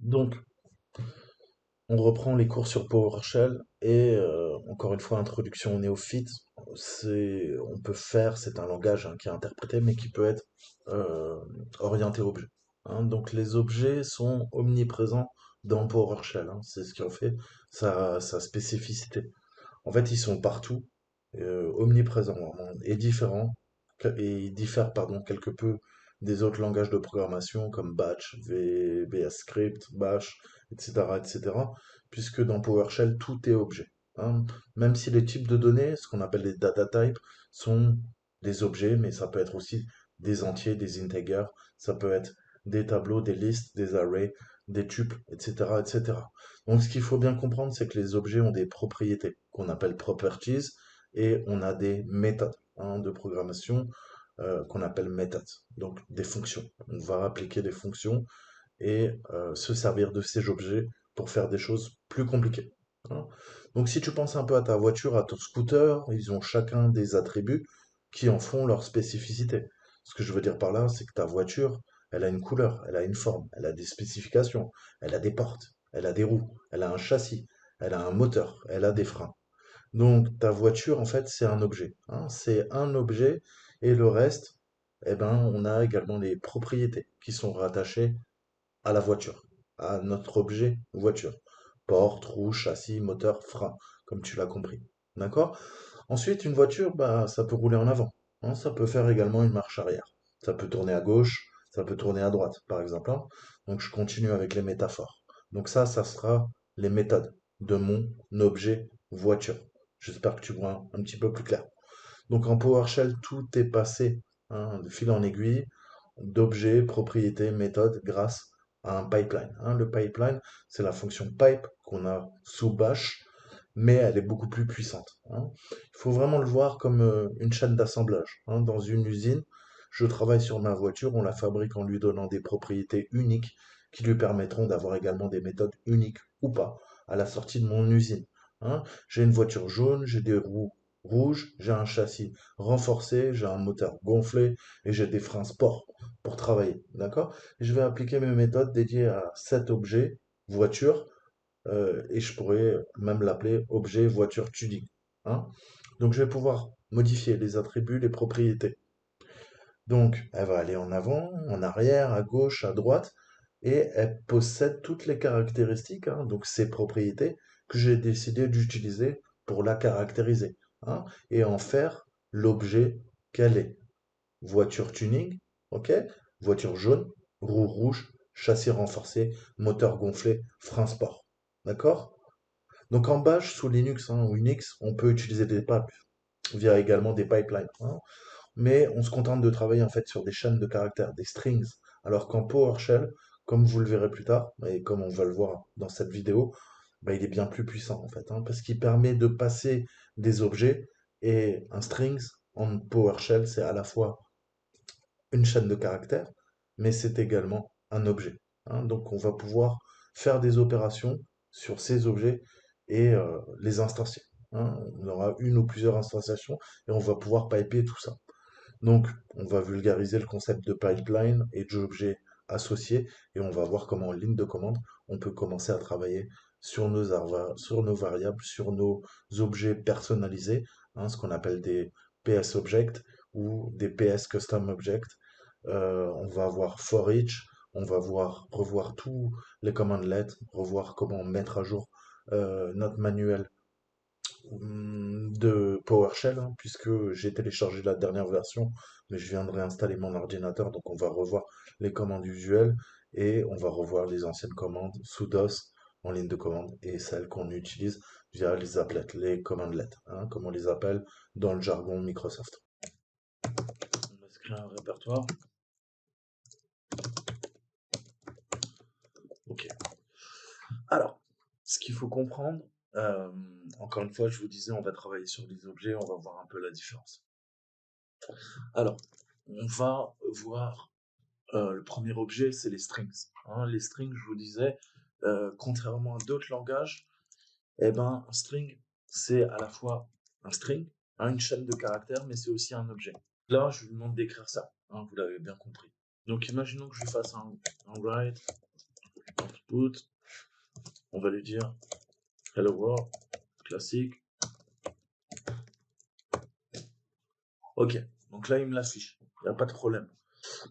Donc, on reprend les cours sur PowerShell et encore une fois, introduction aux néophytes. On peut faire, c'est un langage hein, qui est interprété, mais qui peut être euh, orienté objet. Hein. Donc, les objets sont omniprésents dans PowerShell. Hein. C'est ce qui en fait sa spécificité. En fait, ils sont partout, omniprésents vraiment, et différents, et ils diffèrent, pardon, quelque peu des autres langages de programmation comme Batch, VS Script, Bash, etc., etc., puisque dans PowerShell, tout est objet. Hein. Même si les types de données, ce qu'on appelle les data types, sont des objets, mais ça peut être aussi des entiers, des integers, ça peut être des tableaux, des listes, des arrays, des tuples, etc., etc. Donc, ce qu'il faut bien comprendre, c'est que les objets ont des propriétés qu'on appelle properties et on a des méthodes hein, de programmation qu'on appelle methods, donc des fonctions. On va appliquer des fonctions et se servir de ces objets pour faire des choses plus compliquées. Hein. Donc, si tu penses un peu à ta voiture, à ton scooter, ils ont chacun des attributs qui en font leur spécificité. Ce que je veux dire par là, c'est que ta voiture, elle a une couleur, elle a une forme, elle a des spécifications, elle a des portes, elle a des roues, elle a un châssis, elle a un moteur, elle a des freins. Donc ta voiture, en fait, c'est un objet. Hein. C'est un objet et le reste, eh ben, on a également les propriétés qui sont rattachées à la voiture, à notre objet voiture. Porte, roue, châssis, moteur, frein, comme tu l'as compris. D'accord? Ensuite, une voiture, bah, ça peut rouler en avant. Hein. Ça peut faire également une marche arrière. Ça peut tourner à gauche, ça peut tourner à droite, par exemple. Hein. Donc je continue avec les métaphores. Donc ça sera les méthodes de mon objet voiture. J'espère que tu vois un petit peu plus clair. Donc en PowerShell, tout est passé hein, de fil en aiguille, d'objets, propriétés, méthodes, grâce à un pipeline. Hein. Le pipeline, c'est la fonction pipe qu'on a sous Bash, mais elle est beaucoup plus puissante. Hein. Il faut vraiment le voir comme une chaîne d'assemblage. Hein. Dans une usine, je travaille sur ma voiture, on la fabrique en lui donnant des propriétés uniques qui lui permettront d'avoir également des méthodes uniques ou pas à la sortie de mon usine. Hein. J'ai une voiture jaune, j'ai des roues rouges, j'ai un châssis renforcé, j'ai un moteur gonflé et j'ai des freins sport pour travailler. D'accord? Et je vais appliquer mes méthodes dédiées à cet objet, voiture, et je pourrais même l'appeler objet voiture tuning. Hein. Donc je vais pouvoir modifier les attributs, les propriétés. Donc elle va aller en avant, en arrière, à gauche, à droite, et elle possède toutes les caractéristiques, hein, donc ces propriétés que j'ai décidé d'utiliser pour la caractériser, hein, et en faire l'objet qu'elle est. Voiture tuning, ok? Voiture jaune, roue rouge, châssis renforcé, moteur gonflé, frein sport. D'accord? Donc en Bash, sous Linux hein, ou Unix, on peut utiliser des pipes via également des pipelines. Hein, mais on se contente de travailler en fait sur des chaînes de caractères, des strings. Alors qu'en PowerShell, comme vous le verrez plus tard, et comme on va le voir dans cette vidéo, bah, il est bien plus puissant en fait, hein, parce qu'il permet de passer des objets et un strings en PowerShell, c'est à la fois une chaîne de caractères, mais c'est également un objet. Hein. Donc on va pouvoir faire des opérations sur ces objets et les instancier. Hein. On aura une ou plusieurs instanciations et on va pouvoir piper tout ça. Donc on va vulgariser le concept de pipeline et d'objets associés et on va voir comment en ligne de commande on peut commencer à travailler sur nos variables, sur nos objets personnalisés, hein, ce qu'on appelle des PS objects ou des PS custom objects on va voir for each, on va revoir tous les commandlets, revoir comment mettre à jour notre manuel de PowerShell, hein, puisque j'ai téléchargé la dernière version, mais je viens de réinstaller mon ordinateur, donc on va revoir les commandes usuelles et on va revoir les anciennes commandes sous DOS en ligne de commande et celles qu'on utilise via les applets, les commandlets, hein, comme on les appelle dans le jargon Microsoft. On va se créer un répertoire. Ok. Alors, ce qu'il faut comprendre, euh, encore une fois, je vous disais, on va travailler sur les objets, on va voir un peu la différence. Alors, on va voir le premier objet, c'est les strings. Hein. Les strings, je vous disais, contrairement à d'autres langages, eh ben, un string, c'est à la fois un string, hein, une chaîne de caractères, mais c'est aussi un objet. Là, je vous demande d'écrire ça, hein, vous l'avez bien compris. Donc, imaginons que je fasse un write output, on va lui dire hello world, classique. Ok, donc là il me l'affiche, il n'y a pas de problème.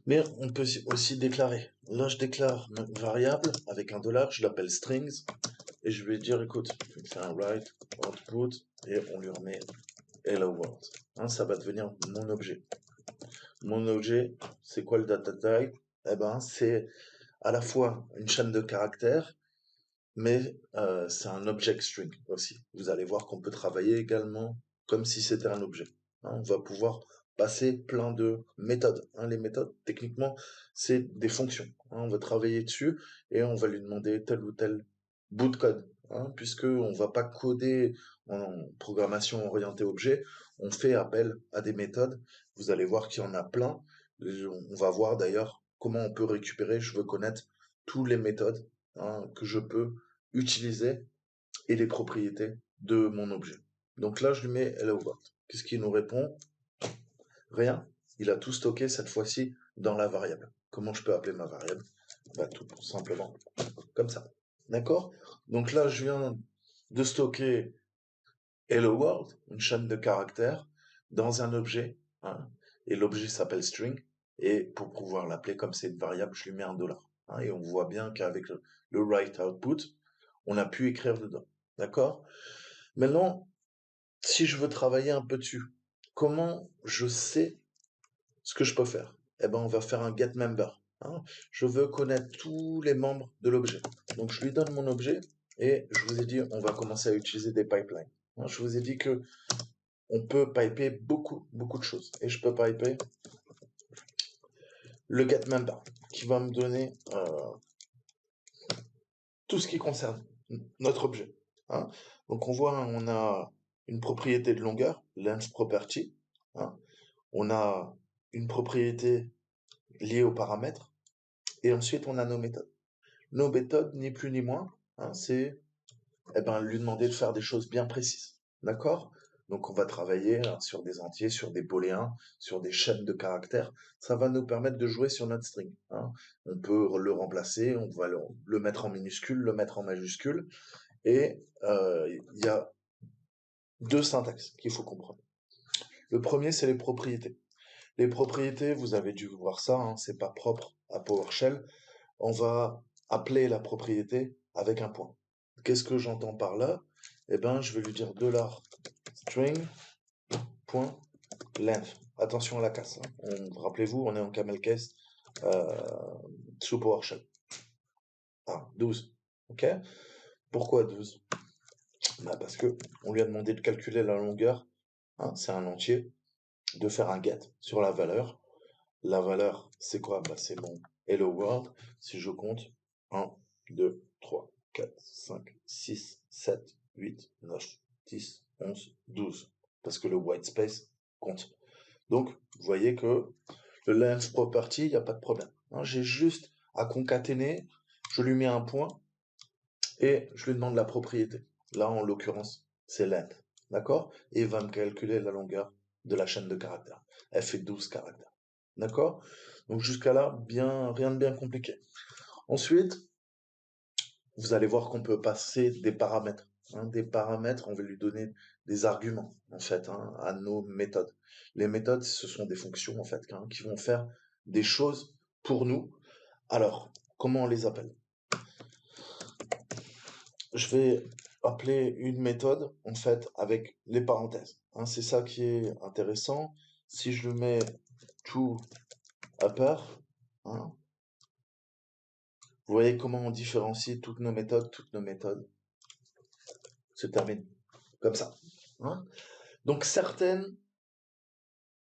Mais on peut aussi déclarer. Là je déclare une variable avec un dollar, je l'appelle strings, et je vais dire écoute, je vais faire un write output, et on lui remet hello world. Hein, ça va devenir mon objet. Mon objet, c'est quoi le data type? Eh ben, c'est à la fois une chaîne de caractères, mais c'est un object string aussi. Vous allez voir qu'on peut travailler également comme si c'était un objet. Hein, on va pouvoir passer plein de méthodes. Hein. Les méthodes, techniquement, c'est des fonctions. Hein. On va travailler dessus et on va lui demander tel ou tel bout de code. Hein, puisque on va pas coder en programmation orientée objet, on fait appel à des méthodes. Vous allez voir qu'il y en a plein. On va voir d'ailleurs comment on peut récupérer. Je veux connaître toutes les méthodes que je peux utiliser et les propriétés de mon objet. Donc là, je lui mets hello world. Qu'est-ce qu'il nous répond? Rien. Il a tout stocké cette fois-ci dans la variable. Comment je peux appeler ma variable? Bah, tout simplement comme ça. D'accord? Donc là, je viens de stocker hello world, une chaîne de caractères, dans un objet. Hein, et l'objet s'appelle string. Et pour pouvoir l'appeler comme c'est une variable, je lui mets un dollar. Hein, et on voit bien qu'avec le write output, on a pu écrire dedans. D'accord? Maintenant, si je veux travailler un peu dessus, comment je sais ce que je peux faire? Eh ben, on va faire un get member. Hein. Je veux connaître tous les membres de l'objet. Donc, je lui donne mon objet et je vous ai dit, on va commencer à utiliser des pipelines. Hein, je vous ai dit que on peut piper beaucoup, beaucoup de choses. Et je peux piper le get member qui va me donner tout ce qui concerne notre objet. Hein. Donc on voit, on a une propriété de longueur, length property. Hein. On a une propriété liée aux paramètres. Et ensuite, on a nos méthodes. Nos méthodes, ni plus ni moins, hein, c'est lui demander de faire des choses bien précises. D'accord? Donc on va travailler sur des entiers, sur des booléens, sur des chaînes de caractères. Ça va nous permettre de jouer sur notre string. Hein. On peut le remplacer, on va le mettre en minuscule, le mettre en majuscule. Et il y a deux syntaxes qu'il faut comprendre. Le premier, c'est les propriétés. Les propriétés, vous avez dû voir ça, hein, c'est pas propre à PowerShell. On va appeler la propriété avec un point. Qu'est-ce que j'entends par là? Eh ben, je vais lui dire $string.length. Attention à la casse. Hein. Rappelez-vous, on est en camel case sous PowerShell. Ah, 12. Ok? Pourquoi 12? Bah parce que on lui a demandé de calculer la longueur. Hein, c'est un entier. De faire un get sur la valeur. La valeur, c'est quoi? Bah, c'est mon hello world. Si je compte 1, 2, 3, 4, 5, 6, 7, 8, 9, 10, 11, 12. Parce que le white space compte. Donc, vous voyez que le length property, il n'y a pas de problème. Hein, j'ai juste à concaténer, je lui mets un point et je lui demande la propriété. Là, en l'occurrence, c'est length. D'accord? Et il va me calculer la longueur de la chaîne de caractères. Elle fait 12 caractères. D'accord? Donc jusqu'à là, rien de bien compliqué. Ensuite, vous allez voir qu'on peut passer des paramètres. Hein, des paramètres, on va lui donner des arguments, en fait, hein, à nos méthodes. Les méthodes, ce sont des fonctions, en fait, hein, qui vont faire des choses pour nous. Alors, comment on les appelle? Je vais appeler une méthode, en fait, avec les parenthèses. Hein, c'est ça qui est intéressant. Si je mets toUpper, hein, vous voyez comment on différencie toutes nos méthodes se terminent comme ça. Hein. Donc certaines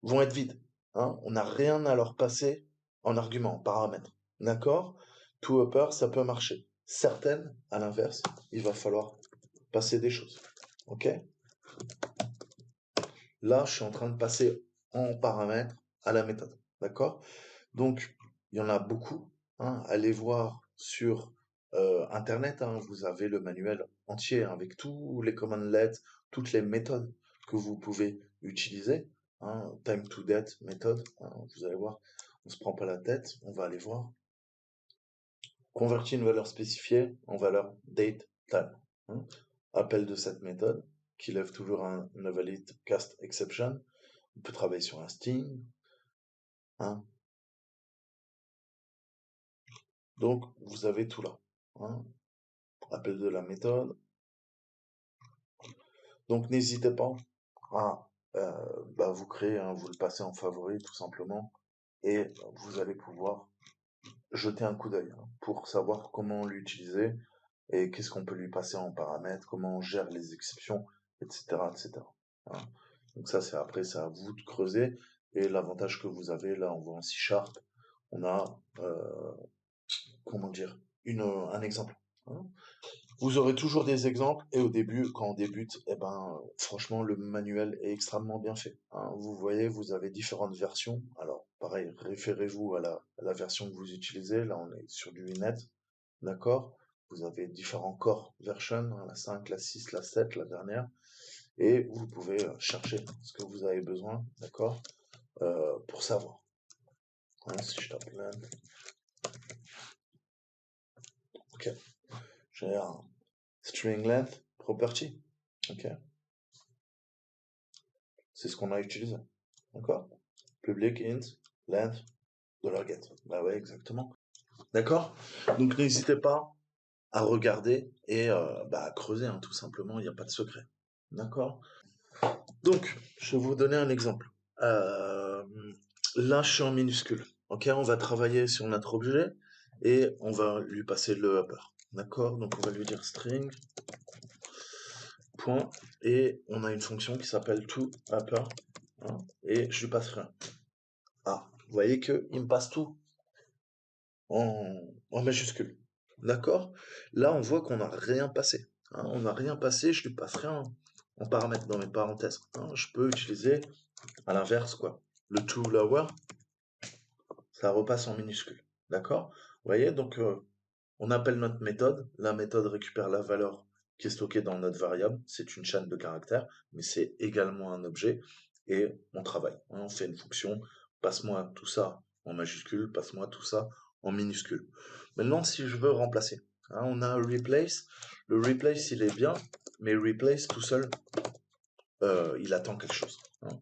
vont être vides. Hein. On n'a rien à leur passer en argument, en paramètre. D'accord? toUpper, ça peut marcher. Certaines, à l'inverse, il va falloir passer des choses. Ok? Là, je suis en train de passer en paramètre à la méthode. D'accord? Donc, il y en a beaucoup. Hein. Allez voir sur Internet. Hein. Vous avez le manuel entier hein, avec tous les commandlets, toutes les méthodes que vous pouvez utiliser. Hein. Time to date méthode. Hein. Vous allez voir, on se prend pas la tête. On va aller voir. convertit une valeur spécifiée en valeur date time. Hein. Appel de cette méthode, qui lève toujours un valid cast exception. On peut travailler sur un string. Hein. Donc, vous avez tout là. Hein. Appel de la méthode. Donc, n'hésitez pas à vous créer, hein, vous le passez en favori tout simplement, et vous allez pouvoir jeter un coup d'œil pour savoir comment l'utiliser et qu'est-ce qu'on peut lui passer en paramètres, comment on gère les exceptions, etc., etc. Hein. Donc ça, c'est à vous de creuser. Et l'avantage que vous avez, là, on voit en C#, on a, comment dire, un exemple. Hein. Vous aurez toujours des exemples, et au début, quand on débute, franchement, le manuel est extrêmement bien fait. Hein. Vous voyez, vous avez différentes versions. Alors, pareil, référez-vous à la version que vous utilisez. Là, on est sur du .NET, d'accord? Vous avez différents core versions, hein, la 5, la 6, la 7, la dernière, et vous pouvez chercher ce que vous avez besoin, d'accord? Pour savoir. Hein, si je tape là, ok, j'ai un string length property, ok? C'est ce qu'on a utilisé, d'accord? Public int length $get. Bah ouais, exactement. D'accord? Donc n'hésitez pas à regarder et à creuser, hein, tout simplement, il n'y a pas de secret. D'accord? Donc, je vais vous donner un exemple. Euh, Là, je suis en minuscule. Ok, on va travailler sur notre objet et on va lui passer le upper. D'accord? Donc, on va lui dire string, point, et on a une fonction qui s'appelle toUpper, hein, et je lui passe rien. Ah, vous voyez qu'il me passe tout en majuscule. D'accord? Là, on voit qu'on n'a rien passé. Hein, on n'a rien passé, je lui passe rien en paramètres dans mes parenthèses. Hein, je peux utiliser à l'inverse, quoi. Le toLower, ça repasse en minuscule. D'accord? Vous voyez, donc on appelle notre méthode. La méthode récupère la valeur qui est stockée dans notre variable. C'est une chaîne de caractères, mais c'est également un objet. Et on travaille. Hein, on fait une fonction. Passe-moi tout ça en majuscule, passe-moi tout ça en minuscule. Maintenant, si je veux remplacer, hein, on a un replace. Le replace, il est bien, mais replace tout seul, il attend quelque chose. Hein.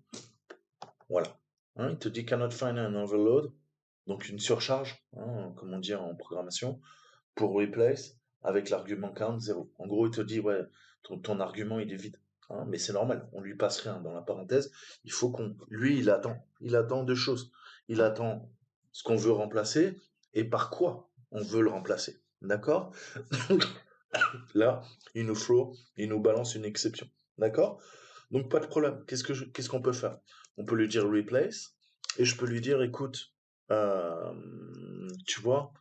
Voilà. Hein, il te dit cannot find an overload, donc une surcharge, hein, comme on dit en programmation, pour replace avec l'argument count 0. En gros, il te dit, ouais, ton argument, il est vide. Hein, mais c'est normal, on lui passe rien dans la parenthèse. Il faut qu'on. Lui, il attend deux choses. Il attend ce qu'on veut remplacer et par quoi on veut le remplacer. D'accord? Là, il nous balance une exception. D'accord? Donc, pas de problème. Qu'est-ce qu'on peut faire? On peut lui dire replace et je peux lui dire, écoute, tu vois,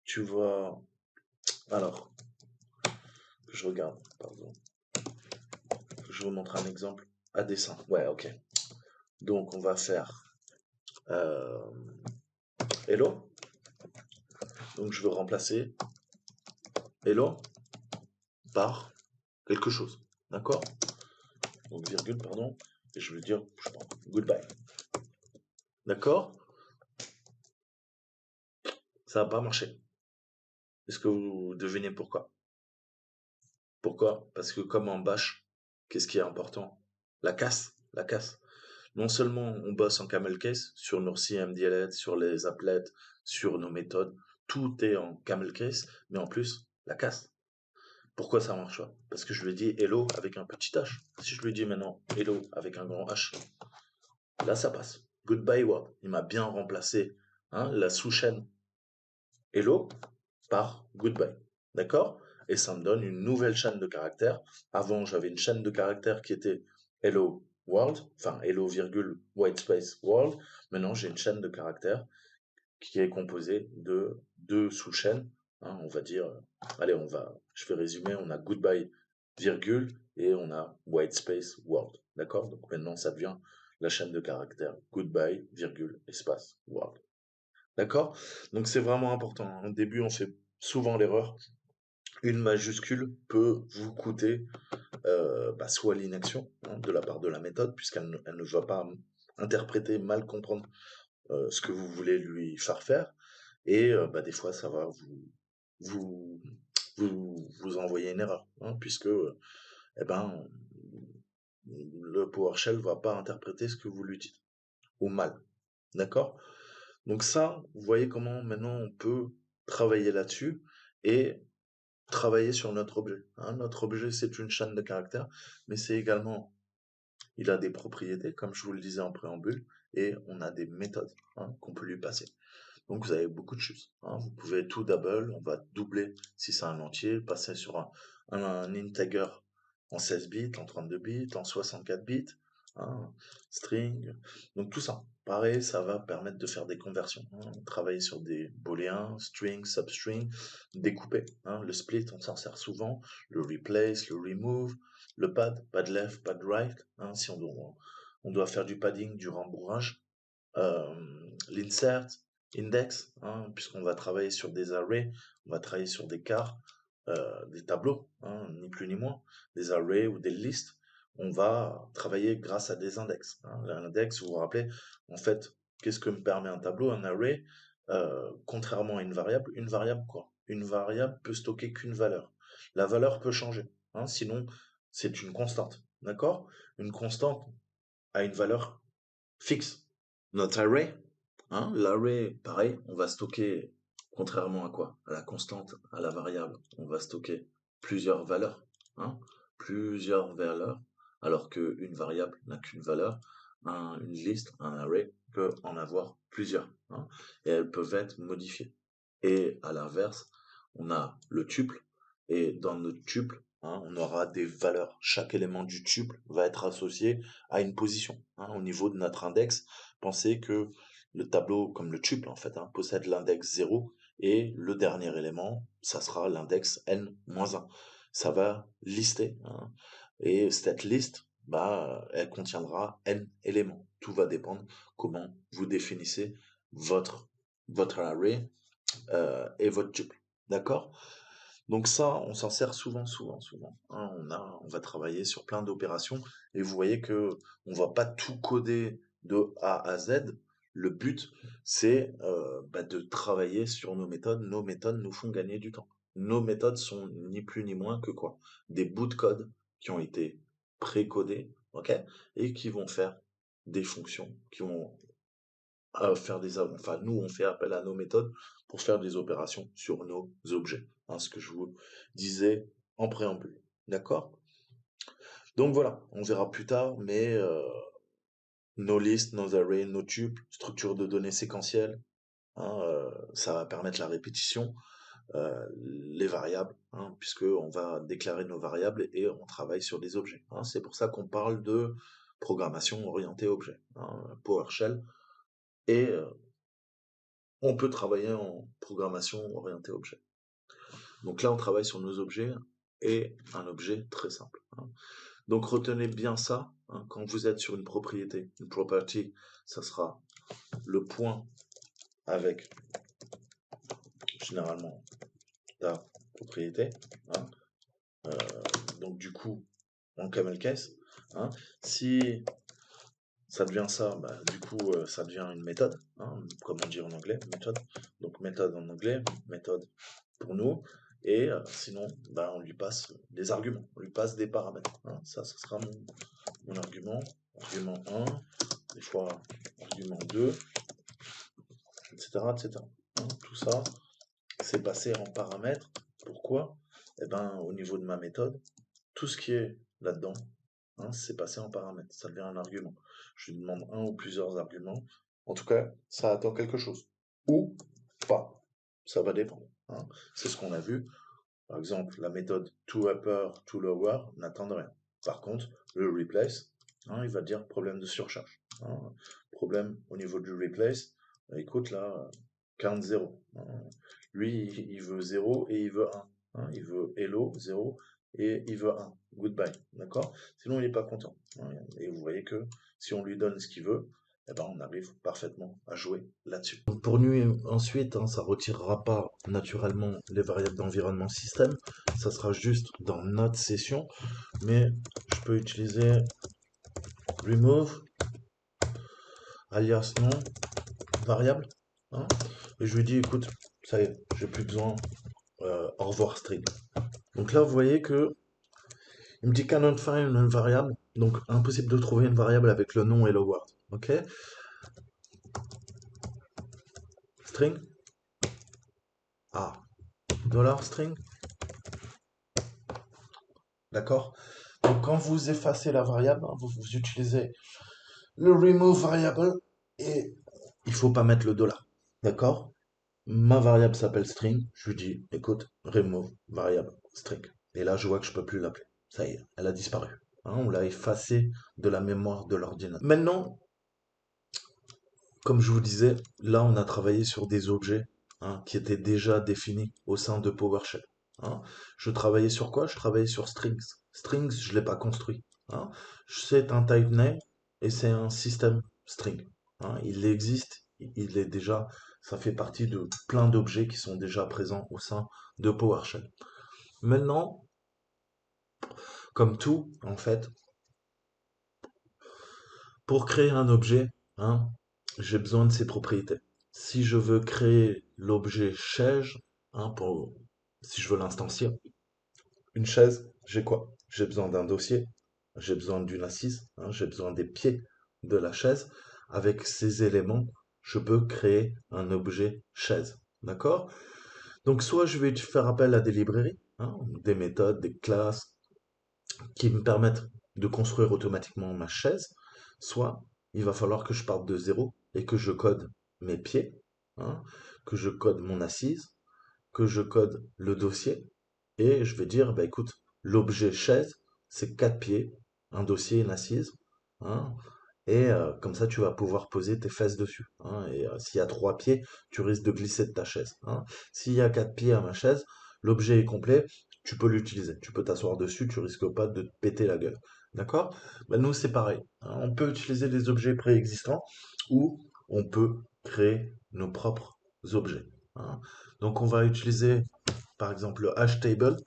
tu vas. Alors, que je regarde, pardon. Je vous montre un exemple à dessin. Ouais, ok. Donc, on va faire hello. Donc, je veux remplacer hello par quelque chose. D'accord? Donc, virgule, pardon. Et je veux dire, je pense, goodbye. D'accord? Ça n'a pas marché. Est-ce que vous devinez pourquoi? Pourquoi? Parce que comme en bash, qu'est-ce qui est important? La casse, la casse. Non seulement on bosse en camel case sur nos CMDLet, sur les applets, sur nos méthodes, tout est en camel case, mais en plus, la casse. Pourquoi ça marche pas? Parce que je lui dis hello avec un petit h. Si je lui dis maintenant hello avec un grand H, là ça passe. Goodbye word. Il m'a bien remplacé, hein, la sous-chaîne hello par goodbye. D'accord? Et ça me donne une nouvelle chaîne de caractères. Avant, j'avais une chaîne de caractères qui était hello world, enfin hello virgule white space world. Maintenant, j'ai une chaîne de caractères qui est composée de deux sous-chaînes. Hein, on va dire, allez, je vais résumer, on a goodbye virgule et on a white space world. D'accord? Donc maintenant, ça devient la chaîne de caractères goodbye virgule espace world. D'accord? Donc c'est vraiment important. Au début, on fait souvent l'erreur. Une majuscule peut vous coûter soit l'inaction, hein, de la part de la méthode, elle ne va pas interpréter, mal comprendre ce que vous voulez lui faire faire. Et des fois, ça va vous, vous envoyez une erreur, hein, puisque eh ben, le PowerShell va pas interpréter ce que vous lui dites, ou mal. D'accord? Donc ça, vous voyez comment maintenant on peut travailler là-dessus et travailler sur notre objet, hein. Notre objet, c'est une chaîne de caractères, mais c'est également, il a des propriétés, comme je vous le disais en préambule, et on a des méthodes, hein, qu'on peut lui passer. Donc vous avez beaucoup de choses, hein. Vous pouvez tout double, on va doubler si c'est un entier, passer sur un integer en 16 bits, en 32 bits, en 64 bits, hein, string. Donc tout ça, pareil, ça va permettre de faire des conversions, hein. Travailler sur des booléens, string, substring, découper, hein. Le split, on s'en sert souvent, le replace, le remove, le pad, pad left, pad right, hein, si on doit faire du padding, du rembourrage, euh, l'insert, index, hein, puisqu'on va travailler sur des arrays, on va travailler sur des quarts, des tableaux, hein, ni plus ni moins, des arrays ou des listes. On va travailler grâce à des index, hein. L'index, vous vous rappelez, en fait, qu'est-ce que me permet un tableau, un array, contrairement à une variable quoi? Une variable peut stocker qu'une valeur. La valeur peut changer, hein, sinon c'est une constante, d'accord? Une constante a une valeur fixe. Notre array, hein, l'array, pareil, on va stocker, contrairement à quoi? À la constante, à la variable, on va stocker plusieurs valeurs, hein, plusieurs valeurs, alors qu'une variable n'a qu'une valeur. Une liste, un array peut en avoir plusieurs, hein, et elles peuvent être modifiées. Et à l'inverse, on a le tuple, et dans notre tuple, hein, on aura des valeurs. Chaque élément du tuple va être associé à une position, hein, au niveau de notre index. Pensez que le tableau, comme le tuple en fait, hein, possède l'index 0 et le dernier élément, ça sera l'index n-1. Ça va lister, hein, et cette liste, bah, elle contiendra n éléments. Tout va dépendre comment vous définissez votre array et votre tuple. D'accord? Donc ça, on s'en sert souvent, hein. On va travailler sur plein d'opérations et vous voyez que on va pas tout coder de A à Z. Le but, c'est de travailler sur nos méthodes. Nos méthodes nous font gagner du temps. Nos méthodes sont ni plus ni moins que quoi? Des bouts de code qui ont été pré-codés, ok? Et qui vont faire des fonctions, qui vont faire enfin, nous, on fait appel à nos méthodes pour faire des opérations sur nos objets, hein, ce que je vous disais en préambule. D'accord? Donc voilà, on verra plus tard, mais nos listes, nos arrays, nos tuples, structure de données séquentielles, hein, ça va permettre la répétition, les variables, hein, puisque on va déclarer nos variables et on travaille sur des objets, hein. C'est pour ça qu'on parle de programmation orientée objet, hein, PowerShell, et on peut travailler en programmation orientée objet. Donc là, on travaille sur nos objets et un objet très simple, hein. Donc retenez bien ça, hein, quand vous êtes sur une propriété, une property, ça sera le point avec généralement ta propriété, hein. Donc du coup, en camel case, hein, si ça devient ça, bah, du coup, ça devient une méthode, hein, comme on dit en anglais, méthode. Donc méthode en anglais, méthode pour nous, et sinon, bah, on lui passe des arguments, on lui passe des paramètres, hein. Ça sera mon argument, argument 1, des fois argument 2, etc., etc. Hein. Tout ça, c'est passé en paramètres. Pourquoi? Eh ben, au niveau de ma méthode, tout ce qui est là-dedans, hein, c'est passé en paramètres, ça devient un argument. Je lui demande un ou plusieurs arguments. En tout cas, ça attend quelque chose. Ou pas. Ça va dépendre, hein. C'est ce qu'on a vu. Par exemple, la méthode toUpper, toLower n'attend rien. Par contre, le replace, hein, il va dire problème de surcharge, hein. Problème au niveau du replace, écoute là, count 0. Hein. Lui, il veut 0 et il veut 1. Hein. Il veut hello, 0 et il veut 1. Goodbye. D'accord? Sinon, il n'est pas content, hein. Et vous voyez que si on lui donne ce qu'il veut, eh ben, on arrive parfaitement à jouer là-dessus. Pour nous, ensuite, hein, ça retirera pas naturellement les variables d'environnement système, ça sera juste dans notre session, mais je peux utiliser remove, alias nom, variable, hein, et je lui dis, écoute, ça y est, j'ai plus besoin au revoir string. Donc là, vous voyez que il me dit cannot find une variable, donc impossible de trouver une variable avec le nom hello world. Ok? String. Ah, dollar string. D'accord? Donc quand vous effacez la variable, hein, vous utilisez le remove variable et il faut pas mettre le dollar. D'accord? Ma variable s'appelle string. Je lui dis, écoute, remove variable string. Et là, je vois que je peux plus l'appeler. Ça y est, elle a disparu. Hein, on l'a effacée de la mémoire de l'ordinateur. Maintenant, comme je vous disais, là, on a travaillé sur des objets hein, qui étaient déjà définis au sein de PowerShell. Hein. Je travaillais sur quoi? Je travaillais sur strings. Strings, je ne l'ai pas construit. Hein. C'est un type name et c'est un système string. Hein. Il existe, il est déjà, ça fait partie de plein d'objets qui sont déjà présents au sein de PowerShell. Maintenant, comme tout, en fait, pour créer un objet, hein, j'ai besoin de ses propriétés. Si je veux créer l'objet chaise, hein, si je veux l'instancier, une chaise, j'ai quoi? J'ai besoin d'un dossier, j'ai besoin d'une assise, hein, j'ai besoin des pieds de la chaise. Avec ces éléments, je peux créer un objet chaise. D'accord? Donc soit je vais faire appel à des librairies, hein, des méthodes, des classes, qui me permettent de construire automatiquement ma chaise, soit il va falloir que je parte de zéro et que je code mes pieds, hein, que je code mon assise, que je code le dossier, et je vais dire, bah écoute, l'objet chaise, c'est quatre pieds, un dossier, une assise, hein, et comme ça, tu vas pouvoir poser tes fesses dessus. Hein, et s'il y a trois pieds, tu risques de glisser de ta chaise. Hein. S'il y a quatre pieds à ma chaise, l'objet est complet, tu peux l'utiliser. Tu peux t'asseoir dessus, tu risques pas de te péter la gueule. D'accord? Ben, nous, c'est pareil. Hein. On peut utiliser des objets préexistants ou on peut créer nos propres objets. Hein. Donc, on va utiliser par exemple le hash table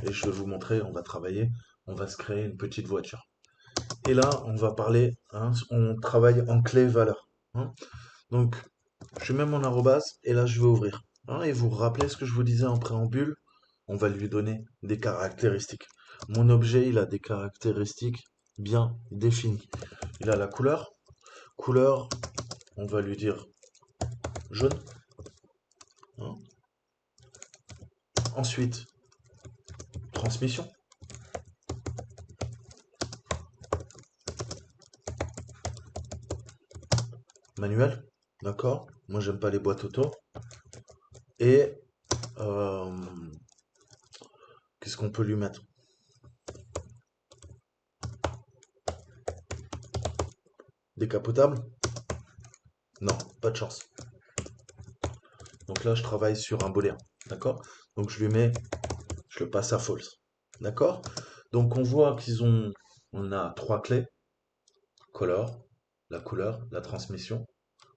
et je vais vous montrer, on va travailler, on va se créer une petite voiture. Et là, on va parler, hein, on travaille en clé valeur. Hein. Donc, je mets mon arrobase et là, je vais ouvrir. Hein, et vous vous rappelez ce que je vous disais en préambule? On va lui donner des caractéristiques. Mon objet, il a des caractéristiques bien définies. Il a la couleur. Couleur, on va lui dire jaune. Hein. Ensuite, transmission, manuel. D'accord? Moi, j'aime pas les boîtes auto. Et euh, qu'est-ce qu'on peut lui mettre? Décapotable? Non, pas de chance. Donc là, je travaille sur un booléen. D'accord? Donc je le passe à false. D'accord? Donc on voit on a trois clés. Color, la couleur, la transmission,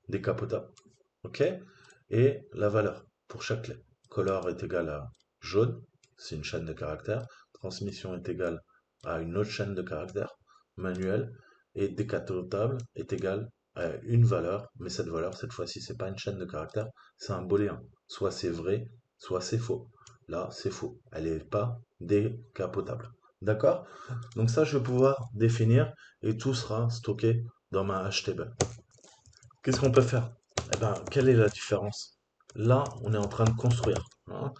décapotable. OK? Et la valeur pour chaque clé. Color est égal à jaune, c'est une chaîne de caractères. Transmission est égale à une autre chaîne de caractères, manuel. Et décapotable est égal à une valeur, mais cette valeur, cette fois-ci, c'est pas une chaîne de caractères, c'est un booléen. Soit c'est vrai, soit c'est faux. Là, c'est faux. Elle n'est pas décapotable. D'accord? Donc ça, je vais pouvoir définir et tout sera stocké dans ma hash table. Qu'est-ce qu'on peut faire? Eh ben, quelle est la différence? Là, on est en train de construire. Hein.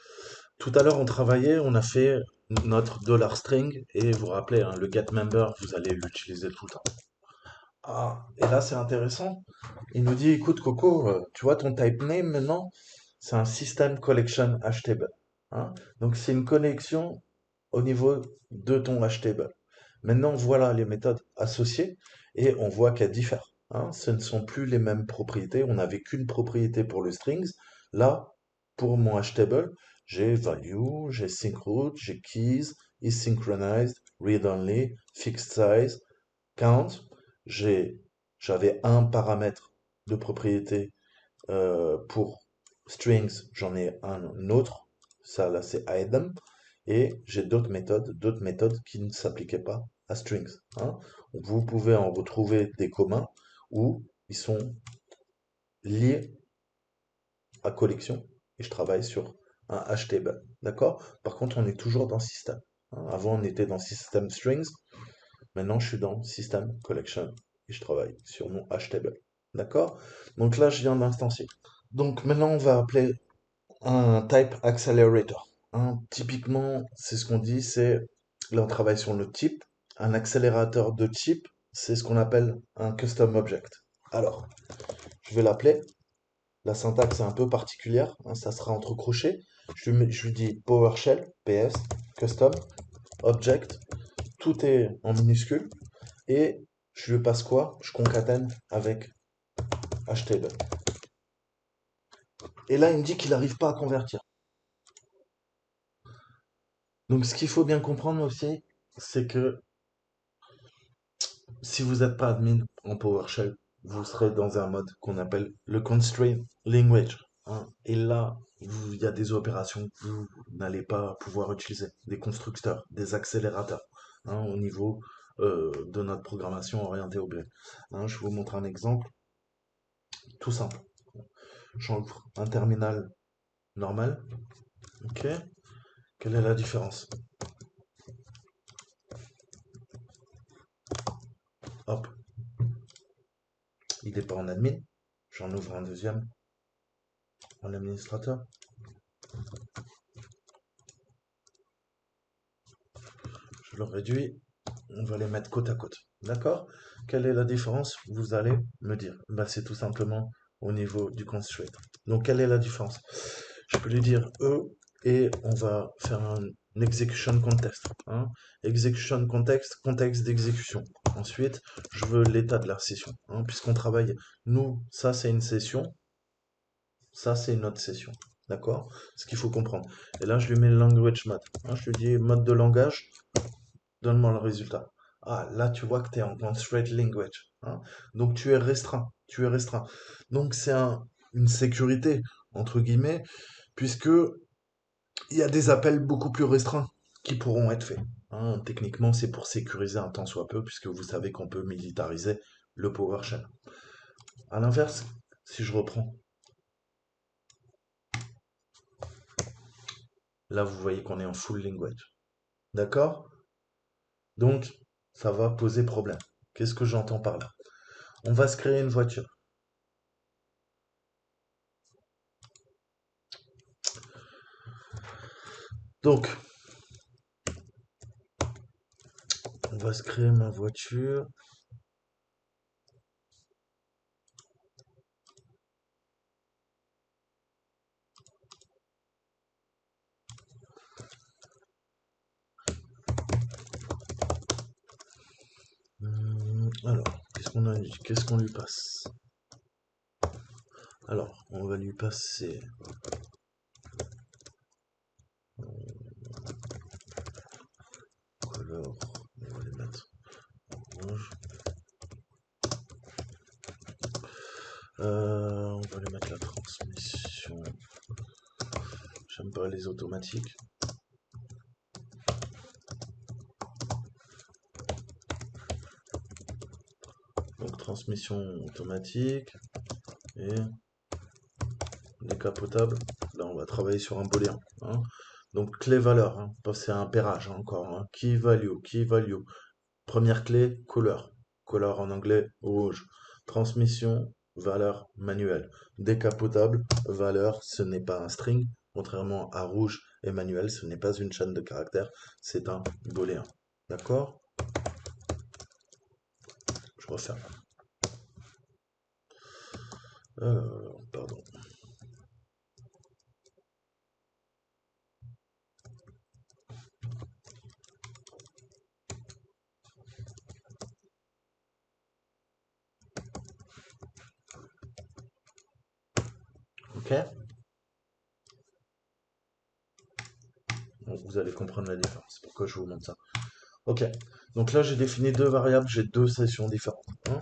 Tout à l'heure, on travaillait, on a fait notre $string et vous vous rappelez, hein, le getMember, vous allez l'utiliser tout le temps. Ah, et là, c'est intéressant. Il nous dit, écoute, Coco, tu vois ton type name maintenant, c'est un system collection hashtable. Hein. Donc, c'est une connexion au niveau de ton hashtable. Maintenant, voilà les méthodes associées et on voit qu'elles diffèrent. Hein. Ce ne sont plus les mêmes propriétés. On n'avait qu'une propriété pour le strings. Là, pour mon hashtable, j'ai value, j'ai syncroot, j'ai keys, is synchronized, read only, fixed size, count. J'ai, j'avais un paramètre de propriété pour strings, j'en ai un autre. Ça, là, c'est item. Et j'ai d'autres méthodes qui ne s'appliquaient pas à strings. Hein. Vous pouvez en retrouver des communs où ils sont liés à collection. Et je travaille sur un hash table. D'accord? Par contre, on est toujours dans système. Hein. Avant, on était dans system strings. Maintenant, je suis dans system collection et je travaille sur mon htable. D'accord? Donc là, je viens d'instancier. Donc maintenant, on va appeler un type accelerator. Hein, typiquement, c'est ce qu'on dit, c'est là on travaille sur le type. Un accélérateur de type, c'est ce qu'on appelle un custom object. Alors, je vais l'appeler. La syntaxe est un peu particulière, hein, ça sera entre crochets. Je lui dis PowerShell, PS, custom, object, tout est en minuscule. Et je lui passe quoi? Je concatène avec htable. Et là, il me dit qu'il n'arrive pas à convertir. Donc, ce qu'il faut bien comprendre aussi, c'est que si vous n'êtes pas admin en PowerShell, vous serez dans un mode qu'on appelle le constraint language. Hein. Et là, il y a des opérations que vous n'allez pas pouvoir utiliser, des constructeurs, des accélérateurs, hein, au niveau de notre programmation orientée objet. Hein, je vous montre un exemple tout simple. J'ouvre un terminal normal. Ok. Quelle est la différence? Hop, il n'est pas en admin. J'en ouvre un deuxième en administrateur. Je le réduis. On va les mettre côte à côte. D'accord? Quelle est la différence? Vous allez me dire. Bah, c'est tout simplement au niveau du constraint. Donc, quelle est la différence? Je peux lui dire E et on va faire un execution context. Hein. Execution context, contexte d'exécution. Ensuite, je veux l'état de la session. Hein, puisqu'on travaille, nous, ça c'est une session, ça c'est une autre session. D'accord? Ce qu'il faut comprendre. Et là, je lui mets le language mode. Hein, je lui dis mode de langage, donne-moi le résultat. Ah, là, tu vois que tu es en constraint language. Hein. Donc, tu es restreint. Tu es restreint. Donc, c'est une sécurité, entre guillemets, puisque il y a des appels beaucoup plus restreints qui pourront être faits. Hein. Techniquement, c'est pour sécuriser un tant soit peu, puisque vous savez qu'on peut militariser le PowerShell. À l'inverse, si je reprends, là, vous voyez qu'on est en full language. D'accord? Donc, ça va poser problème. Qu'est-ce que j'entends par là? On va se créer une voiture. Donc, on va se créer ma voiture. Alors, qu'est-ce qu'on a dit? Qu'est-ce qu'on lui passe? Alors, on va lui passer couleur. On va les mettre rouge. On va lui mettre la transmission. J'aime pas les automatiques. Donc transmission automatique et décapotable. Là, on va travailler sur un booléen. Hein. Donc clé valeur, hein. C'est un pairage hein, encore. Hein. Key value, key value. Première clé, couleur. Couleur en anglais, rouge. Transmission, valeur manuelle. Décapotable, valeur, ce n'est pas un string. Contrairement à rouge et manuel, ce n'est pas une chaîne de caractères, c'est un booléen. D'accord? Je referme. Pardon. Ok? Donc, vous allez comprendre la différence. Pourquoi je vous montre ça? Ok. Donc là, j'ai défini deux variables, j'ai deux sessions différentes. Hein.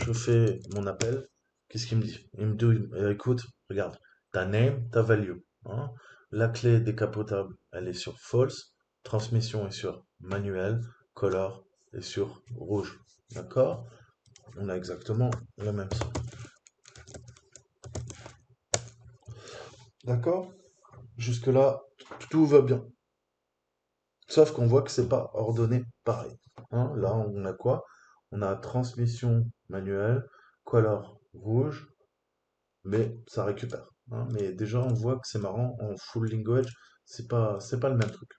Je fais mon appel. Qu'est-ce qu'il me dit? Il me dit, écoute, regarde, ta name, ta value. Hein. La clé décapotable, elle est sur false. Transmission est sur manuel. Color est sur rouge. D'accord? On a exactement la même chose. D'accord? Jusque-là, Tout va bien. Sauf qu'on voit que c'est pas ordonné pareil. Hein, là, on a quoi? On a transmission manuelle, color rouge, mais ça récupère. Hein. Mais déjà, on voit que c'est marrant, en full language, c'est pas le même truc.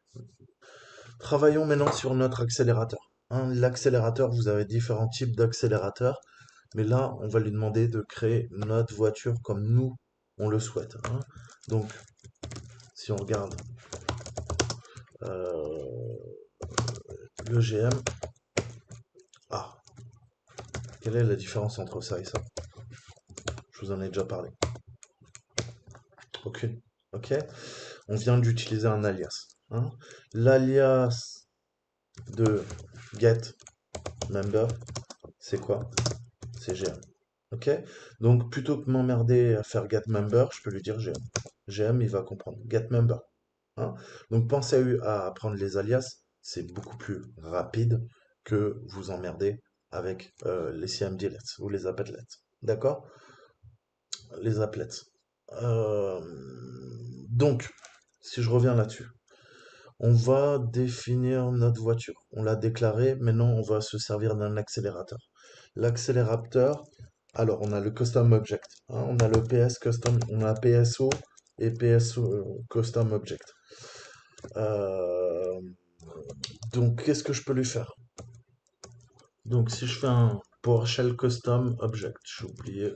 Travaillons maintenant sur notre accélérateur. Hein, l'accélérateur, vous avez différents types d'accélérateurs, mais là, on va lui demander de créer notre voiture comme nous, on le souhaite. Hein. Donc, si on regarde euh, le GM, ah, quelle est la différence entre ça et ça? Je vous en ai déjà parlé. Aucune. Ok? On vient d'utiliser un alias. Hein. L'alias de getMember, c'est quoi? C'est GM. Ok? Donc, plutôt que m'emmerder à faire getMember, je peux lui dire GM. GM, il va comprendre. GetMember. Hein. Donc, pensez à apprendre les alias. C'est beaucoup plus rapide que vous emmerder avec les CMDlets ou les applets. D'accord? Les applets. Euh, donc, si je reviens là-dessus, on va définir notre voiture. On l'a déclaré, maintenant on va se servir d'un accélérateur. L'accélérateur, alors on a le custom object, hein, on a le PS custom, on a PSO et PSO custom object. Euh, donc qu'est-ce que je peux lui faire? Donc si je fais un PowerShell custom object, j'ai oublié,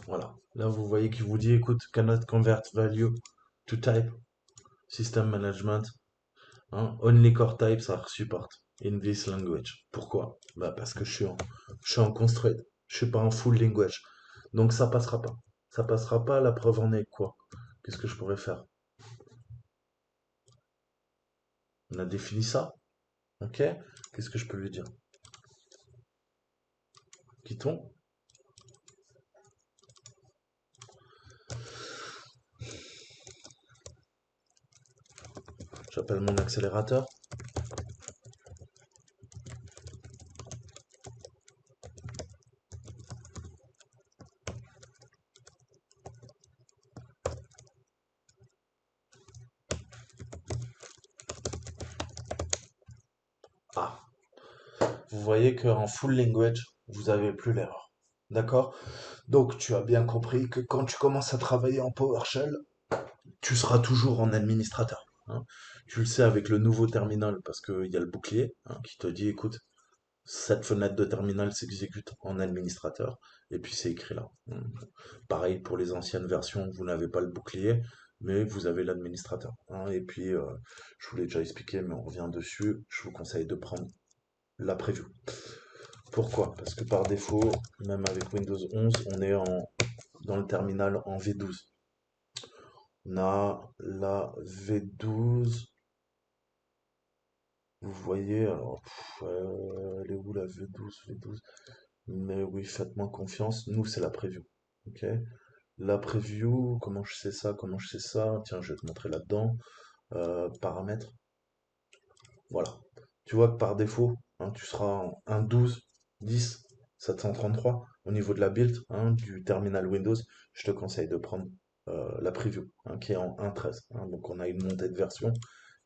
voilà. Là vous voyez qu'il vous dit, écoute, cannot convert value to type, system management. Hein, only core types are support in this language. Pourquoi? Bah parce que je suis en constraint. Je suis pas en full language. Donc ça passera pas. Ça passera pas. La preuve en est quoi? Qu'est-ce que je pourrais faire? On a défini ça. Ok? Qu'est-ce que je peux lui dire? Python. J'appelle mon accélérateur. Ah, vous voyez qu'en full language, vous avez plus l'erreur. D'accord? Donc tu as bien compris que quand tu commences à travailler en PowerShell, tu seras toujours en administrateur. Hein. Tu le sais avec le nouveau terminal parce qu'il y a le bouclier hein, qui te dit, écoute, cette fenêtre de terminal s'exécute en administrateur et puis c'est écrit là. Pareil pour les anciennes versions, vous n'avez pas le bouclier, mais vous avez l'administrateur. Hein. Et puis, je vous l'ai déjà expliqué, mais on revient dessus. Je vous conseille de prendre la preview. Pourquoi? Parce que par défaut, même avec Windows 11, on est dans le terminal en V12. On a la V12. Vous voyez, alors, elle est où la V12, V12? Mais oui, faites-moi confiance. Nous, c'est la preview. Ok? La preview, comment je sais ça? Comment je sais ça? Tiens, je vais te montrer là-dedans. Paramètres. Voilà. Tu vois que par défaut, hein, tu seras en 1.12, 10, 733. Au niveau de la build, hein, du terminal Windows, je te conseille de prendre la preview, hein, qui est en 1.13. Hein. Donc on a une montée de version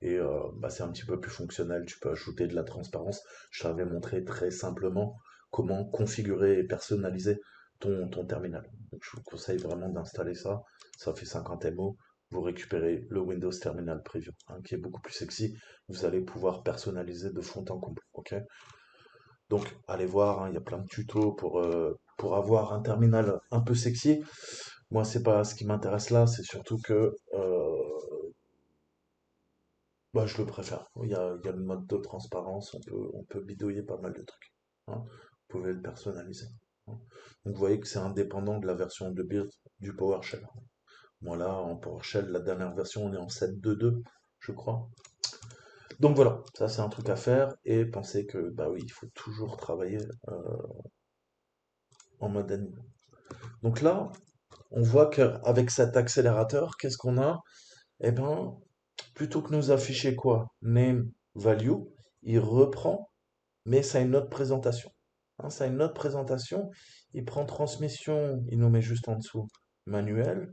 et bah, c'est un petit peu plus fonctionnel. Tu peux ajouter de la transparence. Je t'avais montré très simplement comment configurer et personnaliser ton terminal. Donc je vous conseille vraiment d'installer ça. Ça fait 50 MO. Vous récupérez le Windows Terminal Preview, hein, qui est beaucoup plus sexy. Vous allez pouvoir personnaliser de fond en comble. Ok? Donc, allez voir, hein, il y a plein de tutos pour avoir un terminal un peu sexy. Moi, c'est pas ce qui m'intéresse là, c'est surtout que bah, je le préfère. Il y a le mode de transparence, on peut bidouiller pas mal de trucs. Hein. Vous pouvez le personnaliser. Hein. Donc, vous voyez que c'est indépendant de la version de build du PowerShell. Moi, là, en PowerShell, la dernière version, on est en 7.2.2, je crois. Donc voilà, ça c'est un truc à faire et pensez que bah oui, il faut toujours travailler en mode anime. Donc là, on voit qu'avec cet accélérateur, qu'est-ce qu'on a? Eh ben, plutôt que nous afficher quoi? Name, value, il reprend, mais ça a une autre présentation. Hein, ça a une autre présentation. Il prend transmission, il nous met juste en dessous manuel,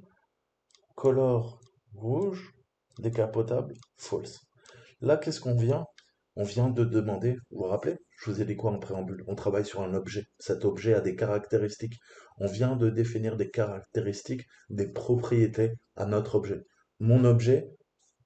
color rouge, décapotable, false. Là, qu'est-ce qu'on vient? On vient de demander, vous vous rappelez? Je vous ai dit quoi en préambule? On travaille sur un objet. Cet objet a des caractéristiques. On vient de définir des caractéristiques, des propriétés à notre objet. Mon objet,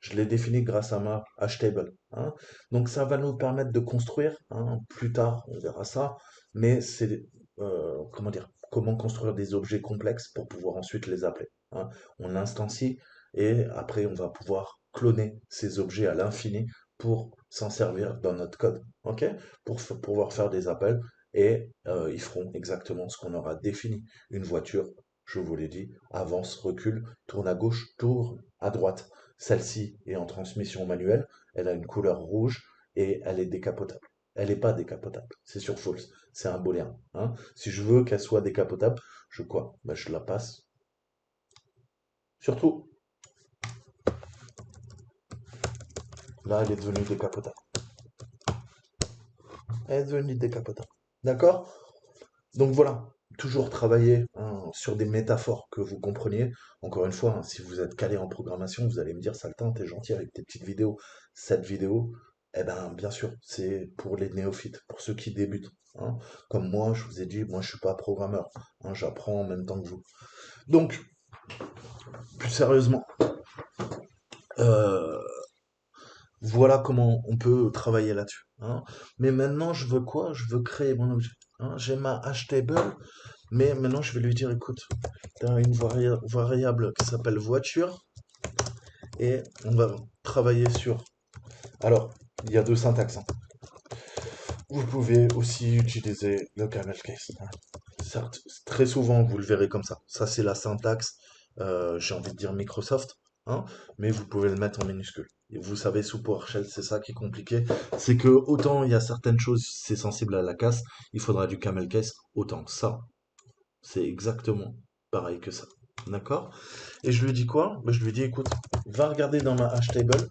je l'ai défini grâce à ma hashtable, hein. Donc ça va nous permettre de construire, hein, plus tard, on verra ça, mais c'est comment dire, comment construire des objets complexes pour pouvoir ensuite les appeler, hein. On instancie et après on va pouvoir cloner ces objets à l'infini pour s'en servir dans notre code, ok? Pour pouvoir faire des appels et ils feront exactement ce qu'on aura défini. Une voiture, je vous l'ai dit, avance, recule, tourne à gauche, tourne à droite. Celle-ci est en transmission manuelle, elle a une couleur rouge et elle est décapotable. Elle n'est pas décapotable, c'est sur false, c'est un booléen, hein. Si je veux qu'elle soit décapotable, je quoi? Ben, je la passe. Surtout, là, elle est devenue décapotable. Elle est devenue décapotable. D'accord? Donc voilà, toujours travailler, hein, sur des métaphores que vous compreniez. Encore une fois, hein, si vous êtes calé en programmation, vous allez me dire, Saltin, t'es gentil avec tes petites vidéos. Cette vidéo, eh ben, bien sûr, c'est pour les néophytes, pour ceux qui débutent, hein. Comme moi, je vous ai dit, moi, je suis pas programmeur, hein, j'apprends en même temps que vous. Donc, plus sérieusement, euh, voilà comment on peut travailler là-dessus, hein. Mais maintenant, je veux quoi? Je veux créer mon objet, hein. J'ai ma hashtable, mais maintenant, je vais lui dire, écoute, tu as une variable qui s'appelle voiture et on va travailler sur. Alors, il y a deux syntaxes, hein. Vous pouvez aussi utiliser le camel case, hein. Certes, très souvent, vous le verrez comme ça. Ça, c'est la syntaxe, j'ai envie de dire Microsoft, hein, mais vous pouvez le mettre en minuscule. Et vous savez, sous PowerShell, c'est ça qui est compliqué. C'est que autant il y a certaines choses, c'est sensible à la casse, il faudra du camel case, autant ça, c'est exactement pareil que ça. D'accord? Et je lui dis quoi? Ben, je lui dis, écoute, va regarder dans ma hashtable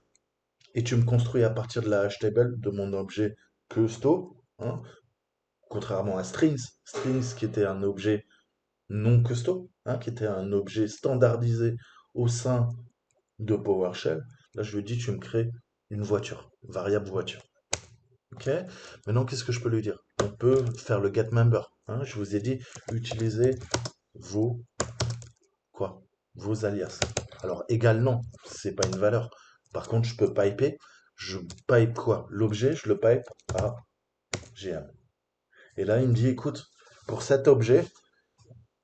et tu me construis à partir de la hashtable de mon objet custo, hein, contrairement à strings. Strings qui était un objet non custo, hein, qui était un objet standardisé au sein de PowerShell. Là, je lui dis, tu me crées une voiture, variable voiture. Ok? Maintenant, qu'est-ce que je peux lui dire? On peut faire le getMember, hein. Je vous ai dit, utilisez vos quoi? Vos alias. Alors, égal non, c'est pas une valeur. Par contre, je peux piper. Je pipe quoi? L'objet, je le pipe à GM. Et là, il me dit, écoute, pour cet objet,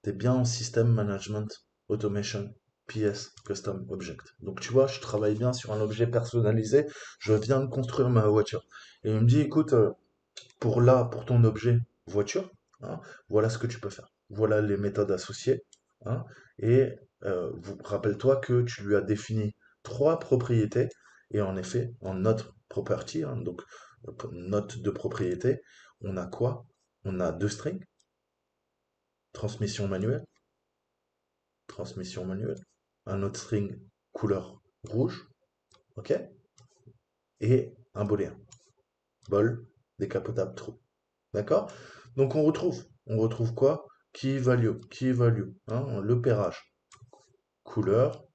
tu es bien en System Management Automation PS Custom Object. Donc, tu vois, je travaille bien sur un objet personnalisé. Je viens de construire ma voiture. Et il me dit, écoute, pour ton objet voiture, hein, voilà ce que tu peux faire. Voilà les méthodes associées, hein, et rappelle-toi que tu lui as défini trois propriétés, et en effet, en note property, hein, donc note de propriété, on a quoi? On a deux strings, transmission manuelle, transmission manuelle, un autre string couleur rouge, ok, et un booléen, bol, décapotable, true. D'accord? Donc on retrouve quoi? Key value, hein, le pairage. Couleur,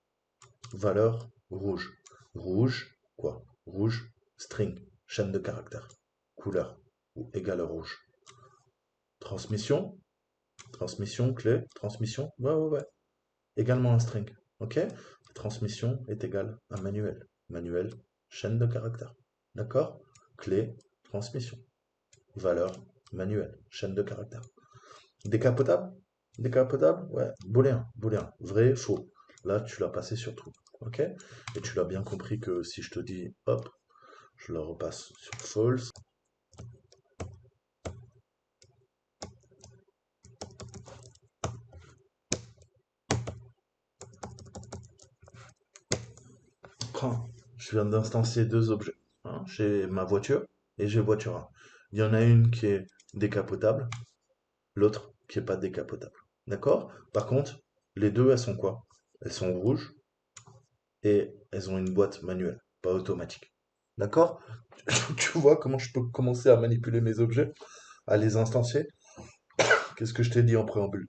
valeur, rouge. Rouge, quoi? Rouge, string, chaîne de caractères. Couleur, ou égale rouge. Transmission, transmission, clé, transmission, ouais, ouais, ouais. Également un string, ok? Transmission est égale à manuel. Manuel, chaîne de caractères. D'accord? Clé, transmission. Valeur, manuel, chaîne de caractères. Décapotable? Décapotable? Ouais. Booléen, booléen. Vrai, faux. Là, tu l'as passé sur true. Ok? Et tu l'as bien compris que si je te dis, hop, je le repasse sur false. Prends. Je viens d'instancier deux objets, hein. J'ai ma voiture et j'ai voiture 1. Il y en a une qui est décapotable, l'autre qui est pas décapotable. D'accord? Par contre, les deux, elles sont quoi? Elles sont rouges et elles ont une boîte manuelle, pas automatique. D'accord? Tu vois comment je peux commencer à manipuler mes objets, à les instancier? Qu'est-ce que je t'ai dit en préambule?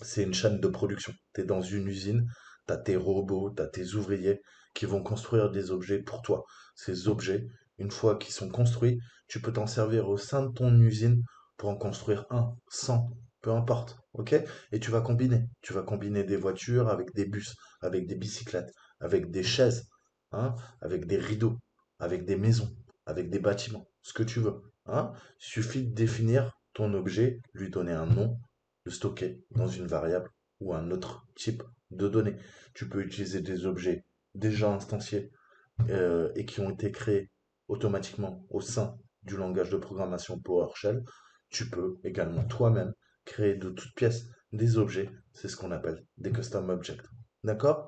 C'est une chaîne de production. Tu es dans une usine, tu as tes robots, tu as tes ouvriers qui vont construire des objets pour toi. Ces objets, une fois qu'ils sont construits, tu peux t'en servir au sein de ton usine pour en construire un, 100, peu importe, ok? Et tu vas combiner. Tu vas combiner des voitures avec des bus, avec des bicyclettes, avec des chaises, hein, avec des rideaux, avec des maisons, avec des bâtiments, ce que tu veux, hein. Il suffit de définir ton objet, lui donner un nom, le stocker dans une variable ou un autre type de données. Tu peux utiliser des objets déjà instanciés et qui ont été créés automatiquement au sein du langage de programmation PowerShell. Tu peux également toi-même créer de toutes pièces des objets. C'est ce qu'on appelle des custom objects. D'accord?